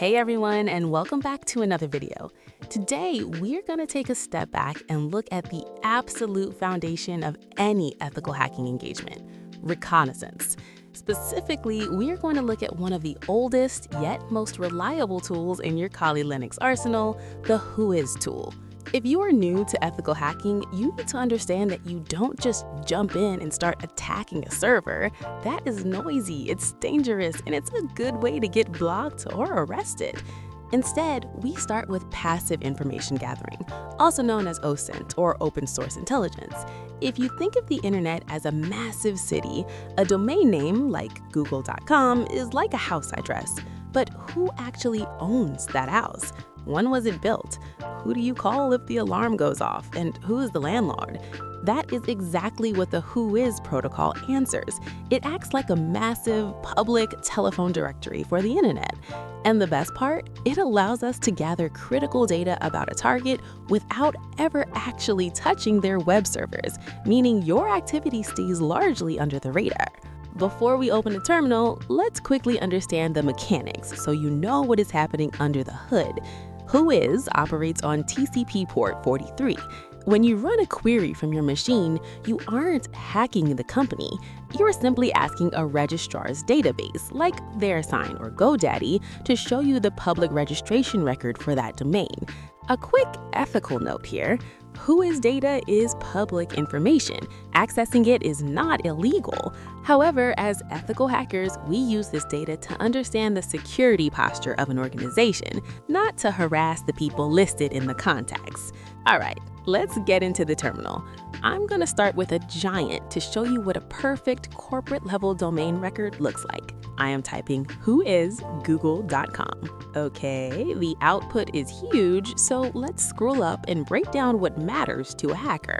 Hey everyone, and welcome back to another video. Today, we're going to take a step back and look at the absolute foundation of any ethical hacking engagement, reconnaissance. Specifically, we're going to look at one of the oldest yet most reliable tools in your Kali Linux arsenal, the Whois tool. If you are new to ethical hacking, you need to understand that you don't just jump in and start attacking a server. That is noisy, it's dangerous, and it's a good way to get blocked or arrested. Instead, we start with passive information gathering, also known as OSINT or open source intelligence. If you think of the internet as a massive city, a domain name like google.com is like a house address. But who actually owns that house? When was it built? Who do you call if the alarm goes off? And who is the landlord? That is exactly what the Whois protocol answers. It acts like a massive public telephone directory for the internet. And the best part, it allows us to gather critical data about a target without ever actually touching their web servers, meaning your activity stays largely under the radar. Before we open the terminal, let's quickly understand the mechanics so you know what is happening under the hood. Whois operates on TCP port 43. When you run a query from your machine, you aren't hacking the company. You're simply asking a registrar's database, like VeriSign or GoDaddy, to show you the public registration record for that domain. A quick ethical note here. Whois data is public information. Accessing it is not illegal. However, as ethical hackers, we use this data to understand the security posture of an organization, not to harass the people listed in the contacts. All right, let's get into the terminal. I'm going to start with a giant to show you what a perfect corporate-level domain record looks like. I am typing whoisgoogle.com. Okay, the output is huge, so let's scroll up and break down what matters to a hacker.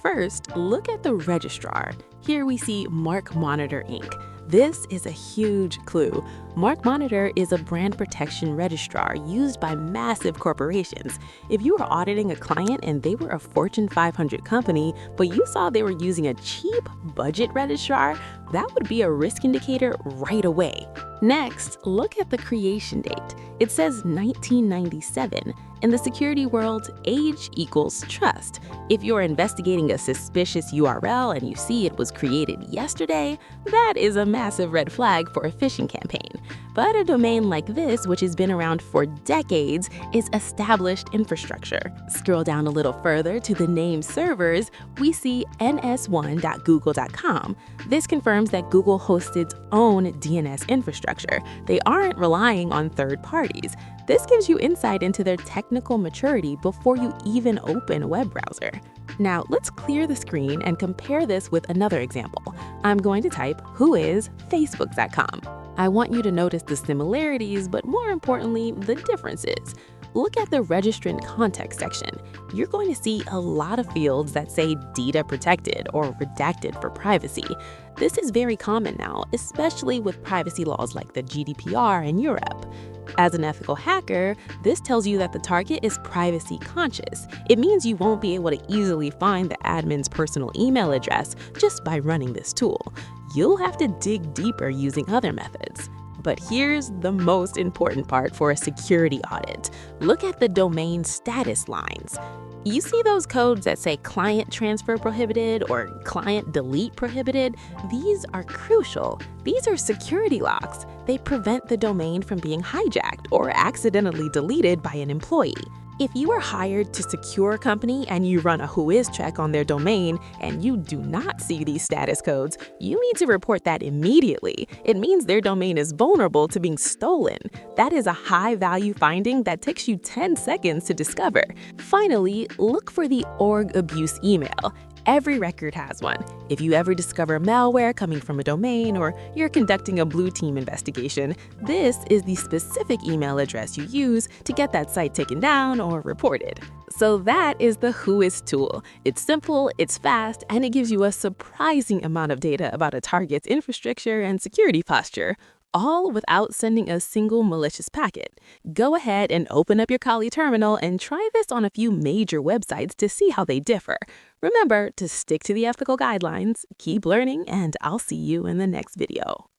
First, look at the registrar. Here we see Mark Monitor Inc. This is a huge clue. Mark Monitor is a brand protection registrar used by massive corporations. If you were auditing a client and they were a Fortune 500 company, but you saw they were using a cheap budget registrar, that would be a risk indicator right away. Next, look at the creation date. It says 1997. In the security world, age equals trust. If you're investigating a suspicious URL and you see it was created yesterday, that is a massive red flag for a phishing campaign. But a domain like this, which has been around for decades, is established infrastructure. Scroll down a little further to the name servers, we see ns1.google.com. This confirms that Google hosts its own DNS infrastructure. They aren't relying on third parties. This gives you insight into their technical maturity before you even open a web browser. Now, let's clear the screen and compare this with another example. I'm going to type whoisfacebook.com. I want you to notice the similarities, but more importantly, the differences. Look at the registrant context section. You're going to see a lot of fields that say data protected or redacted for privacy. This is very common now, especially with privacy laws like the GDPR in Europe. As an ethical hacker, this tells you that the target is privacy conscious. It means you won't be able to easily find the admin's personal email address just by running this tool. You'll have to dig deeper using other methods. But here's the most important part for a security audit. Look at the domain status lines. You see those codes that say client transfer prohibited or client delete prohibited? These are crucial. These are security locks. They prevent the domain from being hijacked or accidentally deleted by an employee. If you are hired to secure a company and you run a Whois check on their domain and you do not see these status codes, you need to report that immediately. It means their domain is vulnerable to being stolen. That is a high-value finding that takes you 10 seconds to discover. Finally, look for the org abuse email. Every record has one. If you ever discover malware coming from a domain or you're conducting a blue team investigation, this is the specific email address you use to get that site taken down or reported. So that is the Whois tool. It's simple, it's fast, and it gives you a surprising amount of data about a target's infrastructure and security posture, all without sending a single malicious packet. Go ahead and open up your Kali terminal and try this on a few major websites to see how they differ. Remember to stick to the ethical guidelines, keep learning, and I'll see you in the next video.